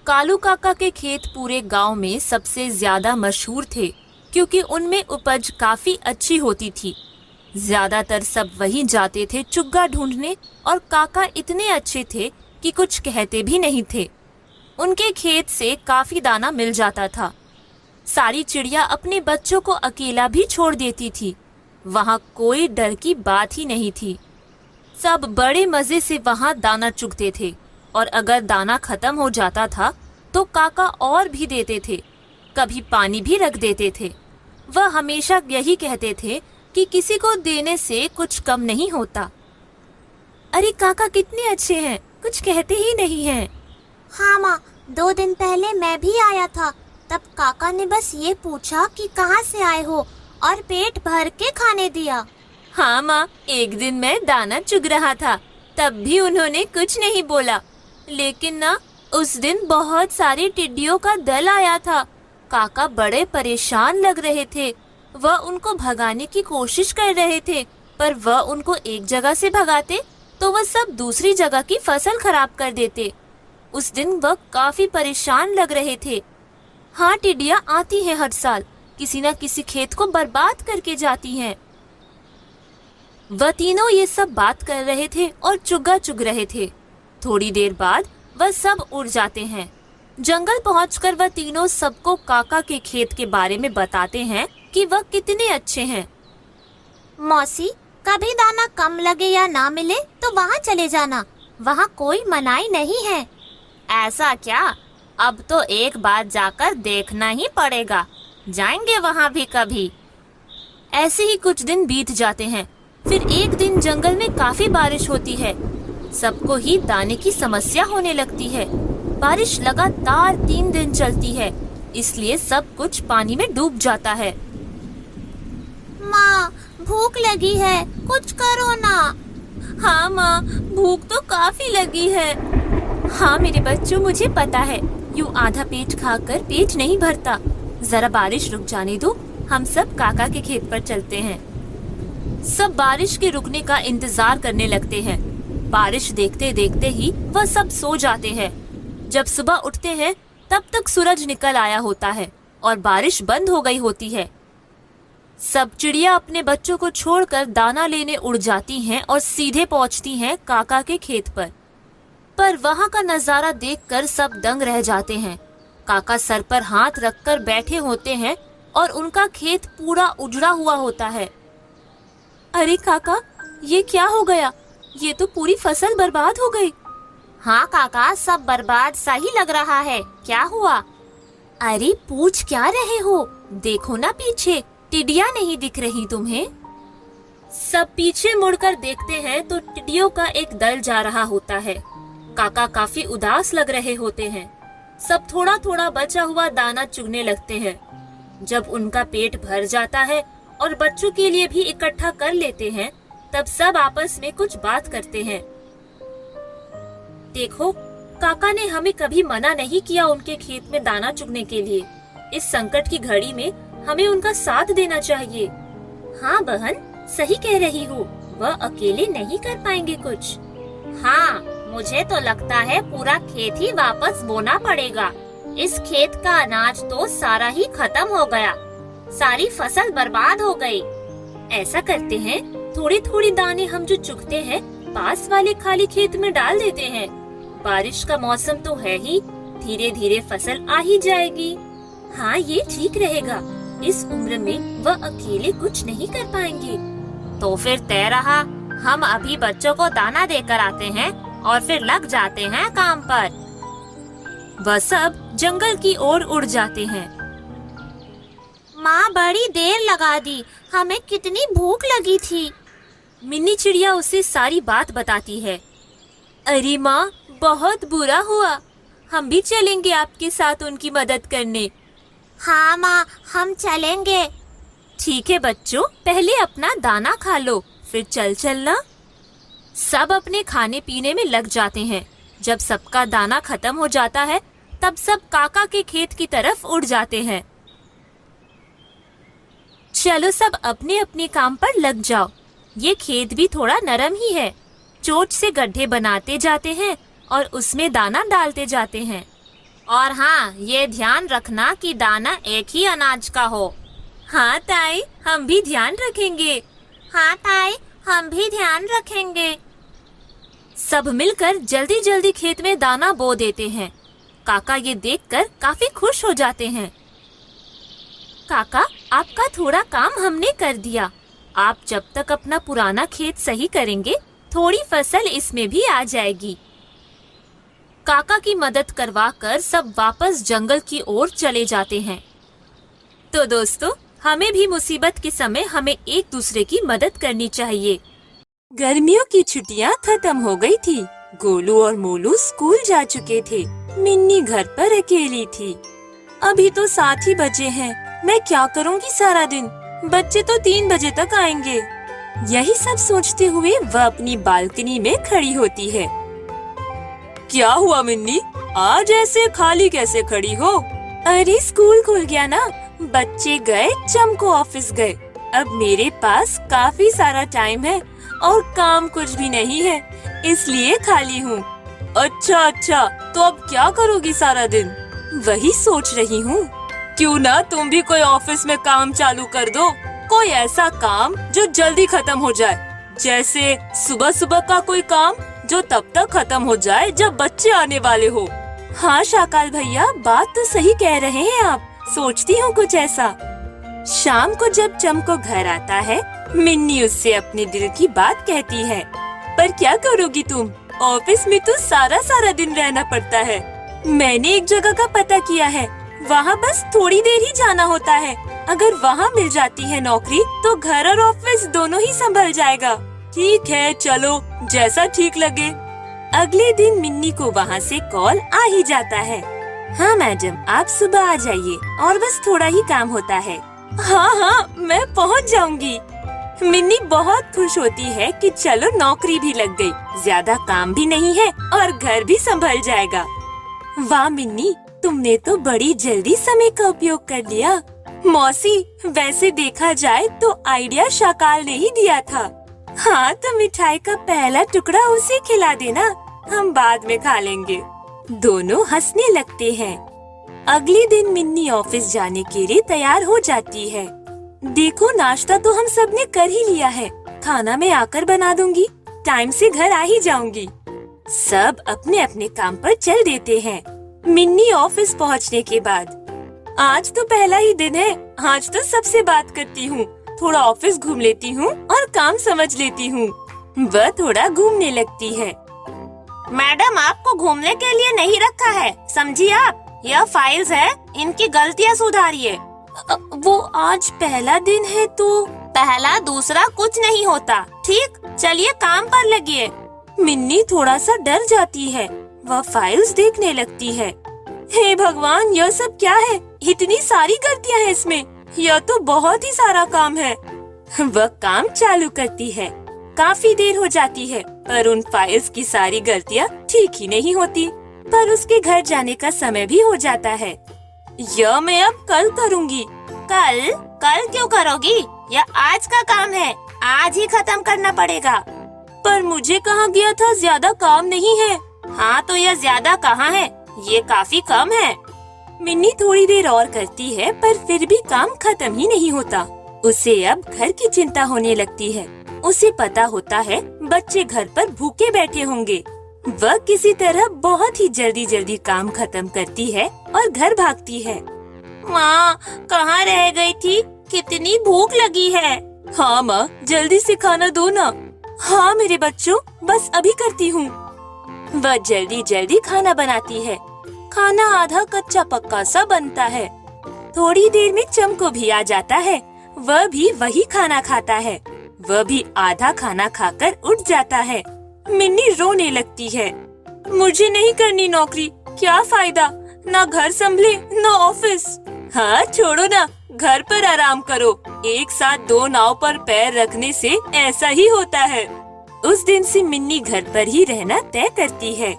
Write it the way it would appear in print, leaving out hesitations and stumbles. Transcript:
कालू काका के खेत पूरे गांव में सबसे ज्यादा मशहूर थे क्योंकि उनमें उपज काफी अच्छी होती थी। ज्यादातर सब वहीं जाते थे चुग्गा ढूंढने और काका इतने अच्छे थे कि कुछ कहते भी नहीं थे। उनके खेत से काफी दाना मिल जाता था। सारी चिड़िया अपने बच्चों को अकेला भी छोड़ देती थी। वहाँ कोई डर की बात ही नहीं थी। सब बड़े मजे से वहाँ दाना चुगते थे और अगर दाना खत्म हो जाता था तो काका और भी देते थे, कभी पानी भी रख देते थे। वह हमेशा यही कहते थे कि किसी को देने से कुछ कम नहीं होता। अरे काका कितने अच्छे हैं, कुछ कहते ही नहीं हैं। हाँ माँ, 2 दिन पहले मैं भी आया था। तब काका ने बस ये पूछा कि कहाँ से आए हो और पेट भर के खाने दिया। हाँ माँ, एक दिन मैं दाना चुग रहा था, तब भी उन्होंने कुछ नहीं बोला। लेकिन ना, उस दिन बहुत सारी टिड्डियों का दल आया था। काका बड़े परेशान लग रहे थे। वह उनको भगाने की कोशिश कर रहे थे, पर वह उनको एक जगह से भगाते तो वह सब दूसरी जगह की फसल खराब कर देते। उस दिन वह काफी परेशान लग रहे थे। हाँ, टिड्डियाँ आती हैं हर साल, किसी न किसी खेत को बर्बाद करके जाती हैं। वह तीनों ये सब बात कर रहे थे और चुग्गा चुग रहे थे। थोड़ी देर बाद वह सब उड़ जाते हैं। जंगल पहुंचकर वह तीनों सबको काका के खेत के बारे में बताते हैं कि वह कितने अच्छे हैं। मौसी, कभी दाना कम लगे या ना मिले तो वहाँ चले जाना, वहाँ कोई मनाही नहीं है। ऐसा क्या? अब तो एक बार जाकर देखना ही पड़ेगा। जाएंगे वहाँ भी कभी। ऐसे ही कुछ दिन बीत जाते हैं। फिर एक दिन जंगल में काफी बारिश होती है। सबको ही दाने की समस्या होने लगती है। बारिश लगातार 3 दिन चलती है, इसलिए सब कुछ पानी में डूब जाता है। माँ, भूख लगी है, कुछ करो ना। हाँ माँ, भूख तो काफी लगी है। हाँ मेरे बच्चों, मुझे पता है, यूँ आधा पेट खाकर पेट नहीं भरता। जरा बारिश रुक जाने दो, हम सब काका के खेत पर चलते हैं। सब बारिश के रुकने का इंतजार करने लगते हैं। बारिश देखते देखते ही वह सब सो जाते हैं। जब सुबह उठते हैं तब तक सूरज निकल आया होता है और बारिश बंद हो गई होती है। सब चिड़िया अपने बच्चों को छोड़कर दाना लेने उड़ जाती हैं और सीधे पहुंचती हैं काका के खेत पर वहां का नजारा देखकर सब दंग रह जाते हैं। काका सर पर हाथ रखकर बैठे होते हैं और उनका खेत पूरा उजड़ा हुआ होता है। अरे काका, ये क्या हो गया? ये तो पूरी फसल बर्बाद हो गई। हाँ काका, सब बर्बाद सा ही लग रहा है। क्या हुआ? अरे पूछ क्या रहे हो? देखो ना पीछे, टिड्डियाँ नहीं दिख रही तुम्हें? सब पीछे मुड़कर देखते हैं तो टिड्डियों का एक दल जा रहा होता है। काका काफी उदास लग रहे होते हैं। सब थोड़ा थोड़ा बचा हुआ दाना चुगने लगते हैं। जब उनका पेट भर जाता है और बच्चों के लिए भी इकट्ठा कर लेते हैं, तब सब आपस में कुछ बात करते हैं। देखो, काका ने हमें कभी मना नहीं किया उनके खेत में दाना चुगने के लिए। इस संकट की घड़ी में हमें उनका साथ देना चाहिए। हाँ बहन, सही कह रही हो, वह अकेले नहीं कर पाएंगे कुछ। हाँ, मुझे तो लगता है पूरा खेत ही वापस बोना पड़ेगा। इस खेत का अनाज तो सारा ही खत्म हो गया, सारी फसल बर्बाद हो गई। ऐसा करते हैं, थोड़ी थोड़ी दाने हम जो चुगते हैं पास वाले खाली खेत में डाल देते हैं। बारिश का मौसम तो है ही, धीरे धीरे फसल आ ही जाएगी। हाँ, ये ठीक रहेगा। इस उम्र में वह अकेले कुछ नहीं कर पाएंगे। तो फिर तय रहा, हम अभी बच्चों को दाना देकर आते हैं और फिर लग जाते हैं काम पर। वह सब जंगल की ओर उड़ जाते हैं। माँ, बड़ी देर लगा दी, हमें कितनी भूख लगी थी। मिन्नी चिड़िया उसे सारी बात बताती है। अरे माँ, बहुत बुरा हुआ, हम भी चलेंगे आपके साथ उनकी मदद करने। हाँ माँ, हम चलेंगे। ठीक है बच्चों, पहले अपना दाना खा लो, फिर चलना। सब अपने खाने पीने में लग जाते हैं। जब सबका दाना खत्म हो जाता है तब सब काका के खेत की तरफ उड़ जाते हैं। चलो सब अपने अपने काम पर लग जाओ। ये खेत भी थोड़ा नरम ही है। चोंच से गड्ढे बनाते जाते हैं और उसमें दाना डालते जाते हैं। और हाँ, ये ध्यान रखना कि दाना एक ही अनाज का हो। हाँ ताई, हम भी ध्यान रखेंगे। हाँ ताई, हम भी ध्यान रखेंगे। सब मिलकर जल्दी जल्दी खेत में दाना बो देते हैं। काका ये देखकर काफी खुश हो जाते हैं। काका, आपका थोड़ा काम हमने कर दिया। आप जब तक अपना पुराना खेत सही करेंगे, थोड़ी फसल इसमें भी आ जाएगी। काका की मदद करवाकर सब वापस जंगल की ओर चले जाते हैं। तो दोस्तों, हमें भी मुसीबत के समय हमें एक दूसरे की मदद करनी चाहिए। गर्मियों की छुट्टियां खत्म हो गई थी। गोलू और मोलू स्कूल जा चुके थे। मिन्नी घर पर अकेली थी। अभी तो 7 ही बजे हैं। मैं क्या करूँगी सारा दिन? बच्चे तो 3 बजे तक आएंगे। यही सब सोचते हुए वह अपनी बालकनी में खड़ी होती है। क्या हुआ मिन्नी? आज ऐसे खाली कैसे खड़ी हो? अरे स्कूल खुल गया ना, बच्चे गए, चमको ऑफिस गए। अब मेरे पास काफी सारा टाइम है और काम कुछ भी नहीं है, इसलिए खाली हूँ। अच्छा, तो अब क्या करोगी सारा दिन? वही सोच रही हूँ। क्यों ना तुम भी कोई ऑफिस में काम चालू कर दो। कोई ऐसा काम जो जल्दी खत्म हो जाए, जैसे सुबह सुबह का कोई काम जो तब तक खत्म हो जाए जब बच्चे आने वाले हो। हाँ शाकाल भैया, बात तो सही कह रहे हैं आप। सोचती हूँ कुछ ऐसा। शाम को जब चमको घर आता है, मिन्नी उससे अपने दिल की बात कहती है। पर क्या करोगी तुम? ऑफिस में तो सारा दिन रहना पड़ता है। मैंने एक जगह का पता किया है, वहाँ बस थोड़ी देर ही जाना होता है। अगर वहाँ मिल जाती है नौकरी तो घर और ऑफिस दोनों ही संभल जाएगा। ठीक है, चलो जैसा ठीक लगे। अगले दिन मिन्नी को वहाँ से कॉल आ ही जाता है। हाँ मैडम, आप सुबह आ जाइए और बस थोड़ा ही काम होता है। हाँ, मैं पहुँच जाऊंगी। मिन्नी बहुत खुश होती है कि चलो नौकरी भी लग गई, ज्यादा काम भी नहीं है और घर भी संभल जाएगा। वाह मिन्नी, तुमने तो बड़ी जल्दी समय का उपयोग कर लिया। मौसी, वैसे देखा जाए तो आइडिया शाकाल ने ही दिया था। हाँ, तो मिठाई का पहला टुकड़ा उसे खिला देना, हम बाद में खा लेंगे। दोनों हंसने लगते हैं। अगले दिन मिन्नी ऑफिस जाने के लिए तैयार हो जाती है। देखो, नाश्ता तो हम सब ने कर ही लिया है, खाना मैं आकर बना दूंगी, टाइम से घर आ ही जाऊंगी। सब अपने अपने काम पर चल देते हैं। मिन्नी ऑफिस पहुंचने के बाद, आज तो पहला ही दिन है, आज तो सबसे बात करती हूँ, थोड़ा ऑफिस घूम लेती हूँ और काम समझ लेती हूँ। वह थोड़ा घूमने लगती है। मैडम, आपको घूमने के लिए नहीं रखा है, समझिए आप। यह फाइल्स है, इनकी गलतियाँ सुधारिए। वो आज पहला दिन है तो पहला दूसरा कुछ नहीं होता। ठीक, चलिए काम पर लगिए। मिन्नी थोड़ा सा डर जाती है। वह फाइल्स देखने लगती है। हे भगवान, यह सब क्या है? इतनी सारी गलतियाँ हैं इसमें। यह तो बहुत ही सारा काम है। वह काम चालू करती है। काफी देर हो जाती है, पर उन फाइल्स की सारी गलतियाँ ठीक ही नहीं होती। पर उसके घर जाने का समय भी हो जाता है। यह मैं अब कल करूँगी। कल क्यों करोगी? यह आज का काम है, आज ही खत्म करना पड़ेगा। पर मुझे कहा गया था ज्यादा काम नहीं है। हाँ, तो यह ज्यादा कहाँ है, ये काफी कम है। मिन्नी थोड़ी देर और करती है, पर फिर भी काम खत्म ही नहीं होता। उसे अब घर की चिंता होने लगती है। उसे पता होता है बच्चे घर पर भूखे बैठे होंगे। वह किसी तरह बहुत ही जल्दी काम खत्म करती है और घर भागती है। माँ, कहाँ रह गई थी? कितनी भूख लगी है। हाँ माँ, जल्दी से खाना दो ना। हाँ मेरे बच्चों, बस अभी करती हूँ। वह जल्दी खाना बनाती है। खाना आधा कच्चा पक्का सा बनता है। थोड़ी देर में चमको भी आ जाता है। वह भी वही खाना खाता है। वह भी आधा खाना खाकर उठ जाता है। मिन्नी रोने लगती है। मुझे नहीं करनी नौकरी, क्या फायदा, ना घर संभले ना ऑफिस। हाँ छोड़ो ना, घर पर आराम करो। एक साथ 2 नाव पर पैर रखने से ऐसा ही होता है। उस दिन से मिन्नी घर पर ही रहना तय करती है।